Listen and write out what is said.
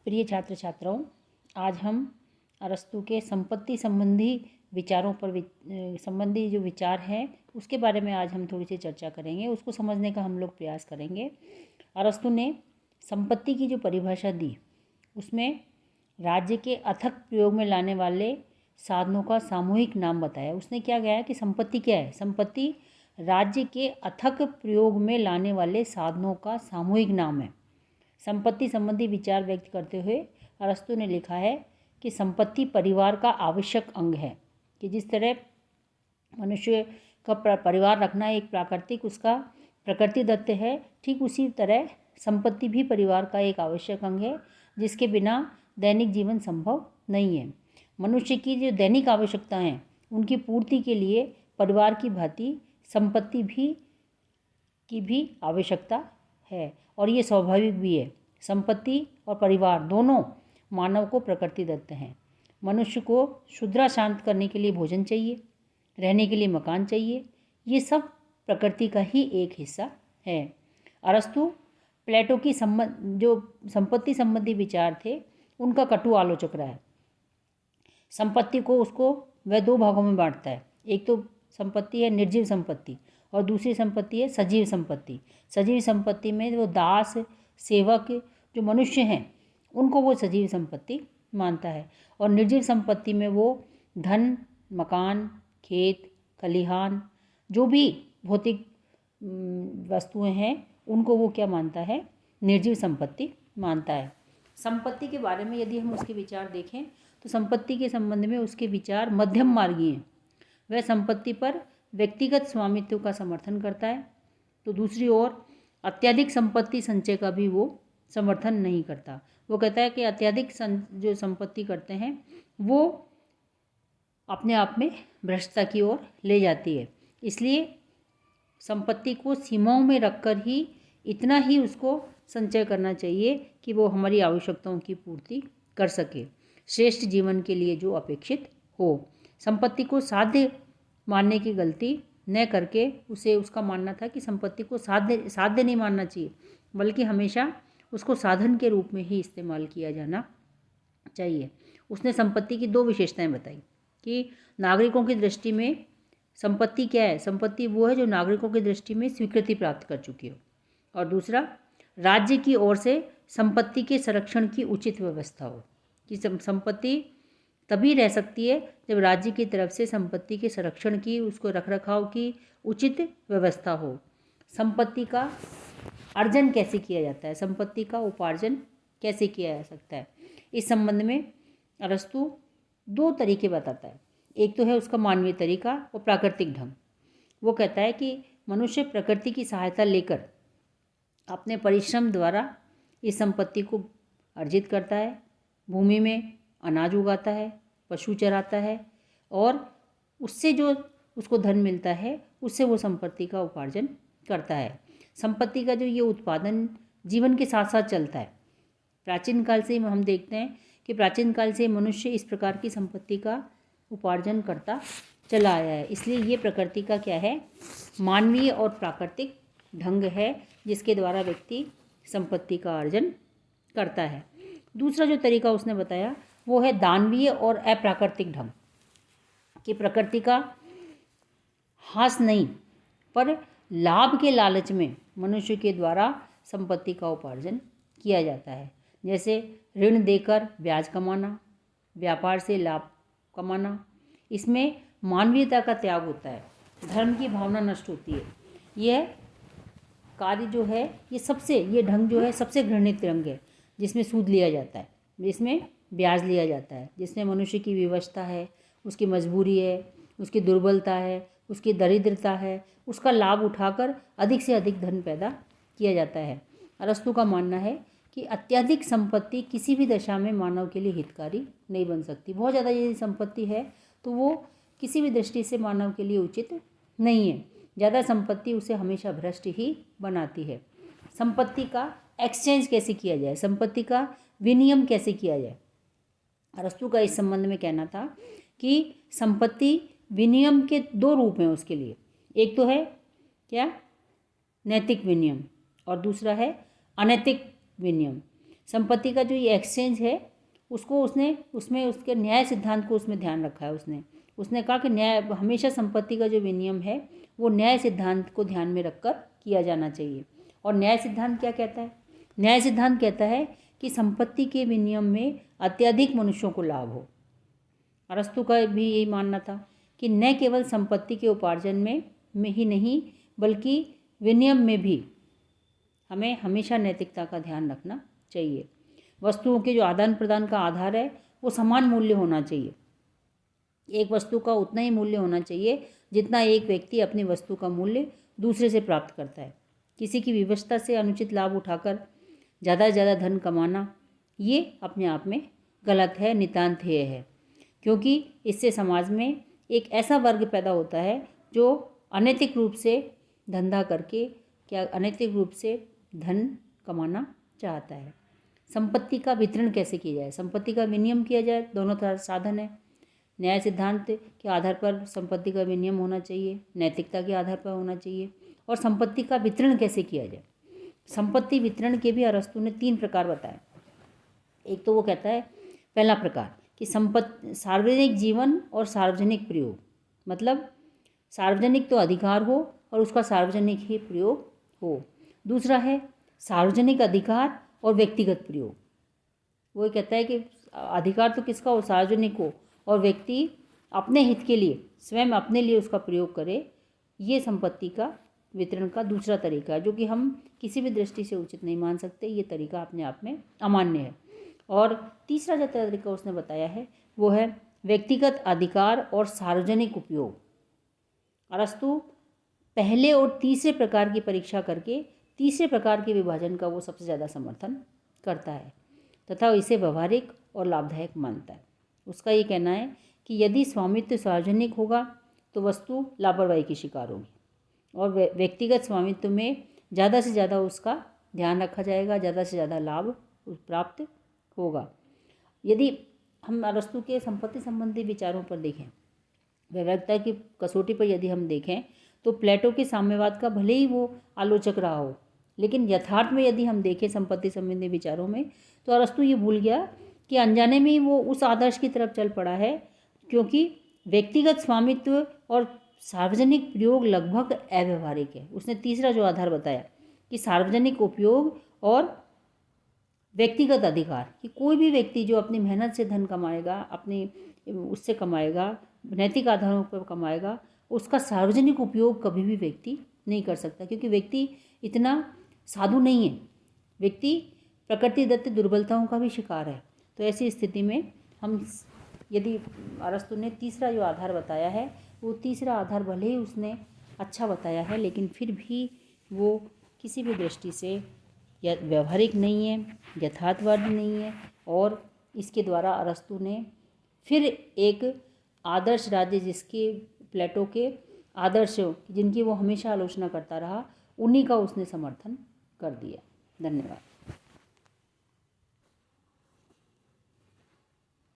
प्रिय छात्र छात्राओं, आज हम अरस्तु के संपत्ति संबंधी विचारों पर संबंधी जो विचार हैं उसके बारे में आज हम थोड़ी सी चर्चा करेंगे। उसको समझने का हम लोग प्रयास करेंगे। अरस्तु ने संपत्ति की जो परिभाषा दी उसमें राज्य के अथक प्रयोग में लाने वाले साधनों का सामूहिक नाम बताया। उसने क्या कहा कि संपत्ति क्या है? संपत्ति राज्य के अथक प्रयोग में लाने वाले साधनों का सामूहिक नाम है। संपत्ति संबंधी विचार व्यक्त करते हुए अरस्तु ने लिखा है कि संपत्ति परिवार का आवश्यक अंग है, कि जिस तरह मनुष्य का परिवार रखना एक प्राकृतिक उसका प्रकृतिदत्त है, ठीक उसी तरह संपत्ति भी परिवार का एक आवश्यक अंग है, जिसके बिना दैनिक जीवन संभव नहीं है। मनुष्य की जो दैनिक आवश्यकताएं हैं उनकी पूर्ति के लिए परिवार की भांति संपत्ति की भी आवश्यकता है, और ये स्वाभाविक भी है। संपत्ति और परिवार दोनों मानव को प्रकृतिदत्त हैं। मनुष्य को क्षुद्रा शांत करने के लिए भोजन चाहिए, रहने के लिए मकान चाहिए, ये सब प्रकृति का ही एक हिस्सा है। अरस्तु प्लेटो की जो संपत्ति संबंधी विचार थे उनका कटु आलोचक रहा है। संपत्ति को वह दो भागों में बांटता है। एक तो संपत्ति है निर्जीव संपत्ति और दूसरी संपत्ति है सजीव संपत्ति। सजीव संपत्ति में वो दास सेवक जो मनुष्य हैं उनको वो सजीव संपत्ति मानता है, और निर्जीव संपत्ति में वो धन, मकान, खेत, खलिहान, जो भी भौतिक वस्तुएं हैं उनको वो क्या मानता है? निर्जीव संपत्ति मानता है। संपत्ति के बारे में यदि हम उसके विचार देखें तो संपत्ति के संबंध में उसके विचार मध्यम मार्गी हैं। वह संपत्ति पर व्यक्तिगत स्वामित्व का समर्थन करता है, तो दूसरी ओर अत्यधिक संपत्ति संचय का भी वो समर्थन नहीं करता। वो कहता है कि अत्यधिक जो संपत्ति करते हैं वो अपने आप में भ्रष्टता की ओर ले जाती है। इसलिए संपत्ति को सीमाओं में रखकर ही इतना ही उसको संचय करना चाहिए कि वो हमारी आवश्यकताओं की पूर्ति कर सके, श्रेष्ठ जीवन के लिए जो अपेक्षित हो। संपत्ति को साध्य मानने की गलती न करके उसका मानना था कि संपत्ति को साध्य नहीं मानना चाहिए, बल्कि हमेशा उसको साधन के रूप में ही इस्तेमाल किया जाना चाहिए। उसने संपत्ति की दो विशेषताएं बताई कि नागरिकों की दृष्टि में संपत्ति क्या है? संपत्ति वो है जो नागरिकों की दृष्टि में स्वीकृति प्राप्त कर चुकी हो, और दूसरा राज्य की ओर से संपत्ति के संरक्षण की उचित व्यवस्था हो, कि संपत्ति तभी रह सकती है जब राज्य की तरफ से संपत्ति के संरक्षण की, उसको रखरखाव की उचित व्यवस्था हो। संपत्ति का अर्जन कैसे किया जाता है? संपत्ति का उपार्जन कैसे किया जा सकता है? इस संबंध में अरस्तु दो तरीके बताता है। एक तो है उसका मानवीय तरीका और प्राकृतिक ढंग। वो कहता है कि मनुष्य प्रकृति की सहायता लेकर अपने परिश्रम द्वारा इस संपत्ति को अर्जित करता है, भूमि में अनाज उगाता है, पशु चराता है, और उससे जो उसको धन मिलता है उससे वो संपत्ति का उपार्जन करता है। संपत्ति का जो ये उत्पादन जीवन के साथ साथ चलता है। प्राचीन काल से हम देखते हैं कि प्राचीन काल से मनुष्य इस प्रकार की संपत्ति का उपार्जन करता चला आया है। इसलिए ये प्रकृति का क्या है? मानवीय और प्राकृतिक ढंग है जिसके द्वारा व्यक्ति संपत्ति का अर्जन करता है। दूसरा जो तरीका उसने बताया वो है दानवीय और अप्राकृतिक ढंग, कि प्रकृति का हास नहीं पर लाभ के लालच में मनुष्य के द्वारा संपत्ति का उपार्जन किया जाता है। जैसे ऋण देकर ब्याज कमाना, व्यापार से लाभ कमाना। इसमें मानवीयता का त्याग होता है, धर्म की भावना नष्ट होती है। यह कार्य जो है ये ढंग जो है सबसे घृणित रंग है, जिसमें सूद लिया जाता है, जिसमें ब्याज लिया जाता है, जिसमें मनुष्य की विवशता है, उसकी मजबूरी है, उसकी दुर्बलता है, उसकी दरिद्रता है, उसका लाभ उठाकर अधिक से अधिक धन पैदा किया जाता है। अरस्तु का मानना है कि अत्यधिक संपत्ति किसी भी दशा में मानव के लिए हितकारी नहीं बन सकती। बहुत ज़्यादा यदि संपत्ति है तो वो किसी भी दृष्टि से मानव के लिए उचित नहीं है। ज़्यादा संपत्ति उसे हमेशा भ्रष्ट ही बनाती है। संपत्ति का एक्सचेंज कैसे किया जाए? संपत्ति का विनिमय कैसे किया जाए? अरस्तु का इस संबंध में कहना था कि संपत्ति विनिमय के दो रूप हैं उसके लिए। एक तो है क्या? नैतिक विनिमय, और दूसरा है अनैतिक विनिमय। संपत्ति का जो ये एक्सचेंज है उसको उसने उसमें उसके न्याय सिद्धांत को उसमें ध्यान रखा है। उसने कहा कि न्याय हमेशा संपत्ति का जो विनियम है वो न्याय सिद्धांत को ध्यान में रखकर किया जाना चाहिए। और न्याय सिद्धांत क्या कहता है? न्याय सिद्धांत कहता है कि संपत्ति के विनियम में अत्यधिक मनुष्यों को लाभ हो। अरस्तु का भी यही मानना था कि न केवल संपत्ति के उपार्जन में ही नहीं बल्कि विनियम में भी हमें हमेशा नैतिकता का ध्यान रखना चाहिए। वस्तुओं के जो आदान प्रदान का आधार है वो समान मूल्य होना चाहिए। एक वस्तु का उतना ही मूल्य होना चाहिए जितना एक व्यक्ति अपनी वस्तु का मूल्य दूसरे से प्राप्त करता है। किसी की विवशता से अनुचित लाभ उठाकर ज़्यादा से ज़्यादा धन कमाना ये अपने आप में गलत है, नितांत हेय है, क्योंकि इससे समाज में एक ऐसा वर्ग पैदा होता है जो अनैतिक रूप से धंधा करके अनैतिक रूप से धन कमाना चाहता है। संपत्ति का वितरण कैसे किया जाए? संपत्ति का विनियम किया जाए। दोनों तरह साधन है। न्याय सिद्धांत के आधार पर संपत्ति का विनियम होना चाहिए, नैतिकता के आधार पर होना चाहिए। और संपत्ति का वितरण कैसे किया जाए? संपत्ति वितरण के भी अरस्तु ने 3 प्रकार बताए। एक तो वो कहता है, पहला प्रकार कि सार्वजनिक जीवन और सार्वजनिक प्रयोग, मतलब सार्वजनिक तो अधिकार हो और उसका सार्वजनिक ही प्रयोग हो। दूसरा है सार्वजनिक अधिकार और व्यक्तिगत प्रयोग। वो कहता है कि अधिकार तो किसका हो? सार्वजनिक हो, और व्यक्ति अपने हित के लिए स्वयं अपने लिए उसका प्रयोग करे। ये संपत्ति का वितरण का दूसरा तरीका है, जो कि हम किसी भी दृष्टि से उचित नहीं मान सकते। ये तरीका अपने आप में अमान्य है। और तीसरा जो तरीका उसने बताया है वो है व्यक्तिगत अधिकार और सार्वजनिक उपयोग। अरस्तु पहले और तीसरे प्रकार की परीक्षा करके तीसरे प्रकार के विभाजन का वो सबसे ज़्यादा समर्थन करता है तथा इसे व्यवहारिक और लाभदायक मानता है। उसका ये कहना है कि यदि स्वामित्व सार्वजनिक होगा तो वस्तु लापरवाही की शिकार होगी, और व्यक्तिगत स्वामित्व में ज़्यादा से ज़्यादा उसका ध्यान रखा जाएगा, ज़्यादा से ज़्यादा लाभ प्राप्त होगा। यदि हम अरस्तु के संपत्ति संबंधी विचारों पर देखें, वैवाहिकता की कसौटी पर यदि हम देखें, तो प्लेटो के साम्यवाद का भले ही वो आलोचक रहा हो, लेकिन यथार्थ में यदि हम देखें संपत्ति संबंधी विचारों में, तो अरस्तु ये भूल गया कि अनजाने में ही वो उस आदर्श की तरफ चल पड़ा है, क्योंकि व्यक्तिगत स्वामित्व और सार्वजनिक प्रयोग लगभग अव्यवहारिक है। उसने तीसरा जो आधार बताया कि सार्वजनिक उपयोग और व्यक्तिगत अधिकार, कि कोई भी व्यक्ति जो अपनी मेहनत से धन कमाएगा, अपनी उससे कमाएगा, नैतिक आधारों पर कमाएगा, उसका सार्वजनिक उपयोग कभी भी व्यक्ति नहीं कर सकता, क्योंकि व्यक्ति इतना साधु नहीं है। व्यक्ति प्रकृति दत्त दुर्बलताओं का भी शिकार है। तो ऐसी स्थिति में हम यदि अरस्तु ने तीसरा जो आधार बताया है, वो तीसरा आधार भले ही उसने अच्छा बताया है, लेकिन फिर भी वो किसी भी दृष्टि से व्यवहारिक नहीं है, यथार्थवादी नहीं है। और इसके द्वारा अरस्तु ने फिर एक आदर्श राज्य, जिसके प्लेटो के आदर्श जिनकी वो हमेशा आलोचना करता रहा, उन्हीं का उसने समर्थन कर दिया। धन्यवाद।